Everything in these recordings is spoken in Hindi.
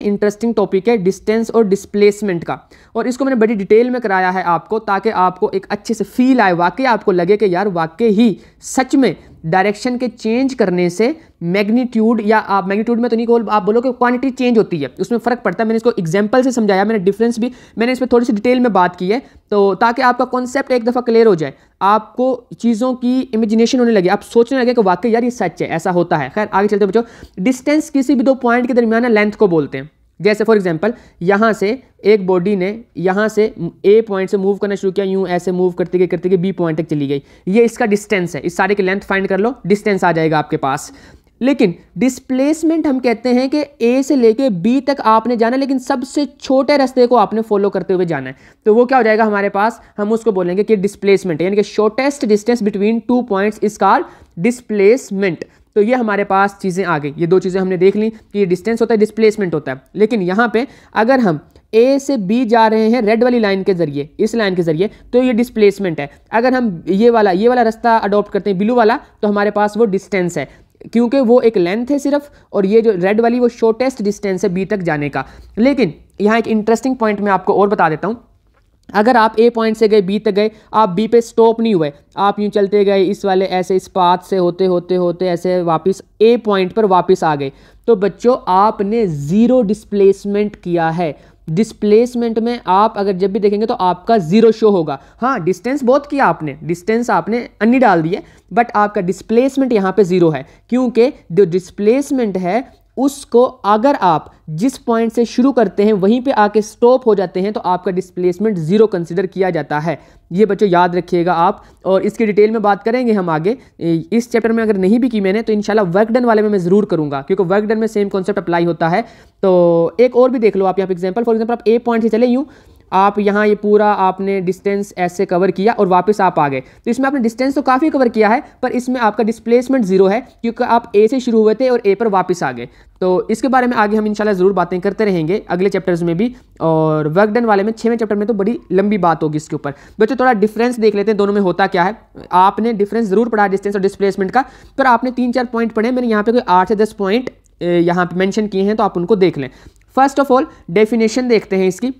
इंटरेस्टिंग टॉपिक है डिस्टेंस और डिस्प्लेसमेंट का, और इसको मैंने बड़ी डिटेल में कराया है आपको, ताकि आपको एक अच्छे से फील आए, वाकई आपको लगे कि यार वाकई ही सच में डायरेक्शन के चेंज करने से मैग्नीट्यूड, या आप मैग्नीट्यूड में तो नहीं आप बोलो कि क्वांटिटी चेंज होती है, उसमें फ़र्क पड़ता है। मैंने इसको एग्जांपल से समझाया, मैंने डिफरेंस भी मैंने इस पर थोड़ी सी डिटेल में बात की है, तो ताकि आपका कॉन्सेप्ट एक दफ़ा क्लियर हो जाए, आपको चीज़ों की इमेजिनेशन होने लगे, आप सोचने लगे कि वाकई यार ये सच है, ऐसा होता है। खैर आगे चलते बच्चों, डिस्टेंस किसी भी दो पॉइंट के दरमियान लेंथ को बोलते हैं। जैसे फॉर एग्जांपल यहाँ से एक बॉडी ने यहाँ से ए पॉइंट से मूव करना शुरू किया, यूँ ऐसे मूव करते गए बी पॉइंट तक चली गई, ये इसका डिस्टेंस है। इस सारे की लेंथ फाइंड कर लो, डिस्टेंस आ जाएगा आपके पास। लेकिन डिस्प्लेसमेंट हम कहते हैं कि ए से लेके बी तक आपने जाना है, लेकिन सबसे छोटे रास्ते को आपने फॉलो करते हुए जाना है, तो वो क्या हो जाएगा हमारे पास, हम उसको बोलेंगे कि डिस्प्लेसमेंट, यानी कि shortest distance between two points is called displacement. तो ये हमारे पास चीज़ें आ गई, ये दो चीज़ें हमने देख ली कि ये डिस्टेंस होता है, डिस्प्लेसमेंट होता है। लेकिन यहाँ पे अगर हम ए से बी जा रहे हैं रेड वाली लाइन के जरिए, इस लाइन के जरिए, तो ये डिस्प्लेसमेंट है। अगर हम ये वाला रास्ता अडॉप्ट करते हैं ब्लू वाला, तो हमारे पास वो डिस्टेंस है, क्योंकि वो एक लेंथ है सिर्फ, और ये जो रेड वाली वो शॉर्टेस्ट डिस्टेंस है बी तक जाने का। लेकिन यहाँ एक इंटरेस्टिंग पॉइंट मैं आपको और बता देता हूँ, अगर आप ए पॉइंट से गए बी तक गए, आप बी पे स्टॉप नहीं हुए, आप यूँ चलते गए इस वाले ऐसे इस पाथ से होते होते होते ऐसे वापस ए पॉइंट पर वापस आ गए, तो बच्चों आपने ज़ीरो डिस्प्लेसमेंट किया है। डिस्प्लेसमेंट में आप अगर जब भी देखेंगे तो आपका जीरो शो होगा। हाँ, डिस्टेंस बहुत किया आपने, डिस्टेंस आपने अन्नी डाल दी है, बट आपका डिस्प्लेसमेंट यहाँ पे जीरो है, क्योंकि जो डिस्प्लेसमेंट है उसको अगर आप जिस पॉइंट से शुरू करते हैं वहीं पे आके स्टॉप हो जाते हैं, तो आपका डिस्प्लेसमेंट जीरो कंसीडर किया जाता है। ये बच्चों याद रखिएगा आप, और इसकी डिटेल में बात करेंगे हम आगे। इस चैप्टर में अगर नहीं भी की मैंने, तो इंशाल्लाह वर्क डन वाले में मैं ज़रूर करूंगा, क्योंकि वर्क डन में सेम कॉन्सेप्ट अप्लाई होता है। तो एक और भी देख लो आप यहाँ पे एग्जाम्पल, फॉर एग्जाम्पल आप ए पॉइंट से चले यूँ, आप यहाँ ये पूरा आपने डिस्टेंस ऐसे कवर किया और वापस आप आ गए, तो इसमें आपने डिस्टेंस तो काफ़ी कवर किया है, पर इसमें आपका डिस्प्लेसमेंट जीरो है, क्योंकि आप ए से शुरू हुए थे और ए पर वापस आ गए। तो इसके बारे में आगे हम इंशाल्लाह ज़रूर बातें करते रहेंगे अगले चैप्टर्स में भी, और वर्क डन वाले में 6वें चैप्टर में तो बड़ी लंबी बात होगी इसके ऊपर। बच्चों थोड़ा डिफरेंस देख लेते हैं दोनों में होता क्या है। आपने डिफरेंस ज़रूर पढ़ा डिस्टेंस और डिस्प्लेसमेंट का, पर आपने 3-4 पॉइंट पढ़े, मैंने यहाँ पे कोई 8 से 10 पॉइंट यहाँ पे मेंशन किए हैं, तो आप उनको देख लें। फर्स्ट ऑफ ऑल डेफिनेशन देखते हैं इसकी।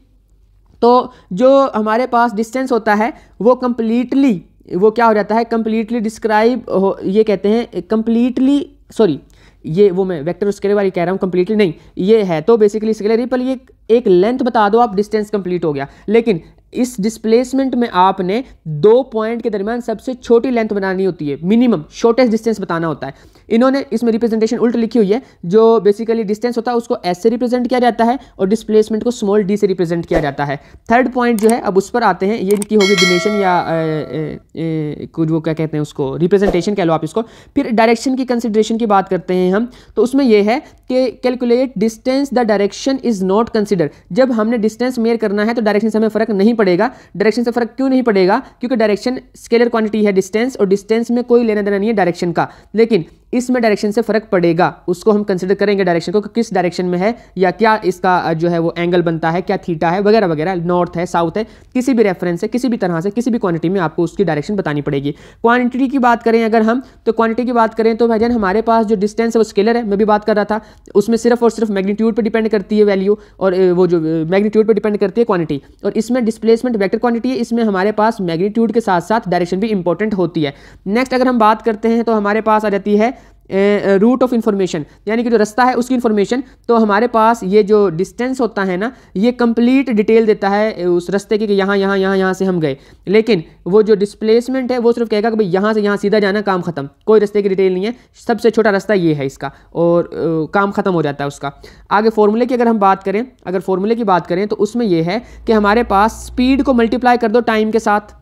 तो जो हमारे पास डिस्टेंस होता है वो कंप्लीटली वो क्या हो जाता है, कंप्लीटली डिस्क्राइब ये कहते हैं कंप्लीटली, सॉरी ये वो मैं वेक्टर स्केलर वाली कह रहा हूँ, कंप्लीटली नहीं, ये है तो बेसिकली स्केलर, पर ये एक लेंथ बता दो आप, डिस्टेंस कंप्लीट हो गया। लेकिन इस डिस्प्लेसमेंट में आपने दो पॉइंट के दरमियान सबसे छोटी लेंथ बनानी होती है, मिनिमम शॉर्टेस्ट डिस्टेंस बताना होता है। इन्होंने इसमें रिप्रेजेंटेशन उल्ट लिखी हुई है, जो बेसिकली डिस्टेंस होता है उसको एस से रिप्रेजेंट किया जाता है और डिस्प्लेसमेंट को स्मॉल डी से रिप्रेजेंट किया जाता है। थर्ड पॉइंट जो है, अब उस पर आते हैं, ये इनकी होगी डिनेशन या कुछ वो क्या कहते हैं उसको, रिप्रेजेंटेशन कह लो आप इसको। फिर डायरेक्शन की कंसिडरेशन की बात करते हैं हम, तो उसमें यह है कि calculate distance the direction is not consider. जब हमने डिस्टेंस मेयर करना है तो डायरेक्शन से हमें फर्क नहीं पड़ेगा। डायरेक्शन से फर्क क्यों नहीं पड़ेगा? क्योंकि डायरेक्शन स्केलर क्वांटिटी है डिस्टेंस, और डिस्टेंस में कोई लेना देना नहीं है डायरेक्शन का, लेकिन इसमें डायरेक्शन से फर्क पड़ेगा, उसको हम कंसिडर करेंगे डायरेक्शन को कि किस डायरेक्शन में है, या क्या इसका जो है वो एंगल बनता है, क्या थीटा है वगैरह वगैरह, नॉर्थ है साउथ है, किसी भी रेफरेंस से किसी भी तरह से किसी भी क्वांटिटी में आपको उसकी डायरेक्शन बतानी पड़ेगी। क्वांटिटी की बात करें अगर हम, तो क्वांटिटी की बात करें तो भाईजान हमारे पास जो डिस्टेंस है वो स्केलर है, मैं भी बात कर रहा था, उसमें सिर्फ और सिर्फ मैग्नीट्यूड पर डिपेंड करती है वैल्यू, और वो जो मैग्नीट्यूड पर डिपेंड करती है क्वांटिटी, और इसमें डिस्प्लेसमेंट वेक्टर क्वांटिटी है, इसमें हमारे पास मैग्नीट्यूड के साथ साथ डायरेक्शन भी इंपॉर्टेंट होती है। नेक्स्ट अगर हम बात करते हैं तो हमारे पास आ जाती है रूट ऑफ इन्फॉर्मेशन, यानी कि जो रास्ता है उसकी इन्फॉर्मेशन। तो हमारे पास ये जो डिस्टेंस होता है ना, ये कंप्लीट डिटेल देता है उस रास्ते की कि यहाँ से हम गए, लेकिन वो जो डिस्प्लेसमेंट है वो सिर्फ कहेगा कि भाई यहाँ से यहाँ सीधा जाना, काम खत्म, कोई रास्ते की डिटेल नहीं है, सबसे छोटा रास्ता ये है इसका, और काम खत्म हो जाता है उसका। आगे फॉर्मूले की अगर हम बात करें, अगर फॉर्मूले की बात करें तो उसमें यह है कि हमारे पास स्पीड को मल्टीप्लाई कर दो टाइम के साथ,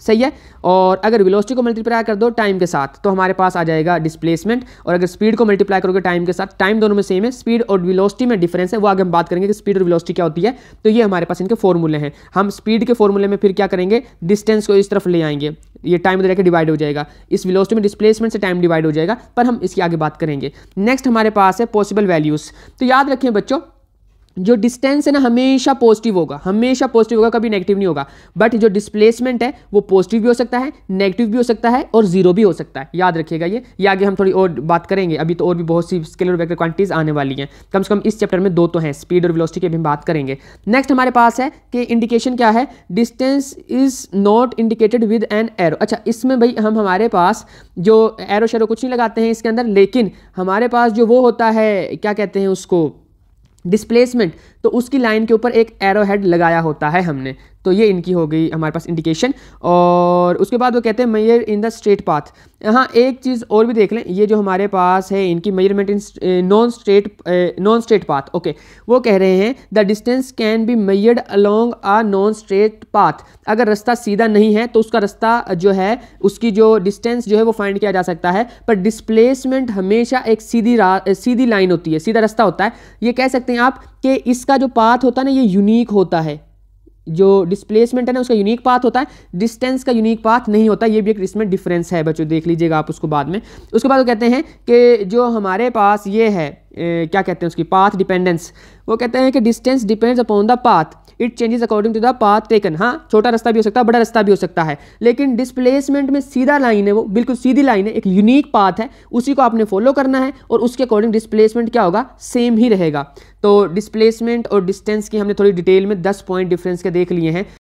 सही है, और अगर वेलोसिटी को मल्टीप्लाई कर दो टाइम के साथ तो हमारे पास आ जाएगा डिस्प्लेसमेंट, और अगर स्पीड को मल्टीप्लाई करोगे टाइम के साथ, टाइम दोनों में सेम है, स्पीड और वेलोसिटी में डिफरेंस है, वो आगे हम बात करेंगे कि स्पीड और वेलोसिटी क्या होती है। तो ये हमारे पास इनके फॉर्मूले हैं। हम स्पीड के फॉर्मूले में फिर क्या करेंगे, डिस्टेंस को इस तरफ ले आएंगे, ये टाइम इधर डिवाइड हो जाएगा, इस वेलोसिटी में डिस्प्लेसमेंट से टाइम डिवाइड हो जाएगा, पर हम इसकी आगे बात करेंगे। नेक्स्ट हमारे पास है पॉसिबल वैल्यूज़। तो याद रखें बच्चों, जो डिस्टेंस है ना हमेशा पॉजिटिव होगा, हमेशा पॉजिटिव होगा, कभी नेगेटिव नहीं होगा। बट जो डिस्प्लेसमेंट है वो पॉजिटिव भी हो सकता है, नेगेटिव भी हो सकता है और जीरो भी हो सकता है। याद रखिएगा ये आगे हम थोड़ी और बात करेंगे। अभी तो और भी बहुत सी स्केलर वेक्टर क्वांटिटीज आने वाली हैं, कम से कम इस चैप्टर में 2 तो हैं, स्पीड और वेलोसिटी की भी हम बात करेंगे। नेक्स्ट हमारे पास है कि इंडिकेशन क्या है, distance is not indicated with an arrow. अच्छा, इसमें भाई हमारे पास जो एरो शेरो कुछ नहीं लगाते हैं इसके अंदर, लेकिन हमारे पास जो वो होता है क्या कहते हैं उसको, डिस्प्लेसमेंट, तो उसकी लाइन के ऊपर एक एरो हेड लगाया होता है हमने। तो ये इनकी हो गई हमारे पास इंडिकेशन। और उसके बाद वो कहते हैं measure in the straight path. यहाँ एक चीज़ और भी देख लें, ये जो हमारे पास है इनकी measurement in non straight path. Okay, वो कह रहे हैं the distance can be measured along a non straight path. अगर रास्ता सीधा नहीं है तो उसका रास्ता जो है, उसकी जो डिस्टेंस जो है वो फाइंड किया जा सकता है। पर डिस्प्लेसमेंट हमेशा एक सीधी लाइन होती है, सीधा रास्ता होता है। ये कह सकते हैं आप कि इसका जो पाथ होता है ना ये यूनिक होता है, जो डिस्प्लेसमेंट है ना उसका यूनिक पाथ होता है, डिस्टेंस का यूनिक पाथ नहीं होता। ये भी एक इसमें डिफरेंस है बच्चों, देख लीजिएगा आप उसको बाद में। उसके बाद वो कहते हैं कि जो हमारे पास ये है क्या कहते हैं उसकी पाथ डिपेंडेंस, वो कहते हैं कि distance depends upon the path, it changes according to the path taken. हाँ, छोटा रास्ता भी हो सकता है, बड़ा रास्ता भी हो सकता है, लेकिन डिस्प्लेसमेंट में सीधा लाइन है, वो बिल्कुल सीधी लाइन है, एक यूनिक पाथ है, उसी को आपने फॉलो करना है और उसके अकॉर्डिंग डिस्प्लेसमेंट क्या होगा, सेम ही रहेगा। तो डिस्प्लेसमेंट और डिस्टेंस की हमने थोड़ी डिटेल में 10 पॉइंट डिफरेंस के देख लिए हैं।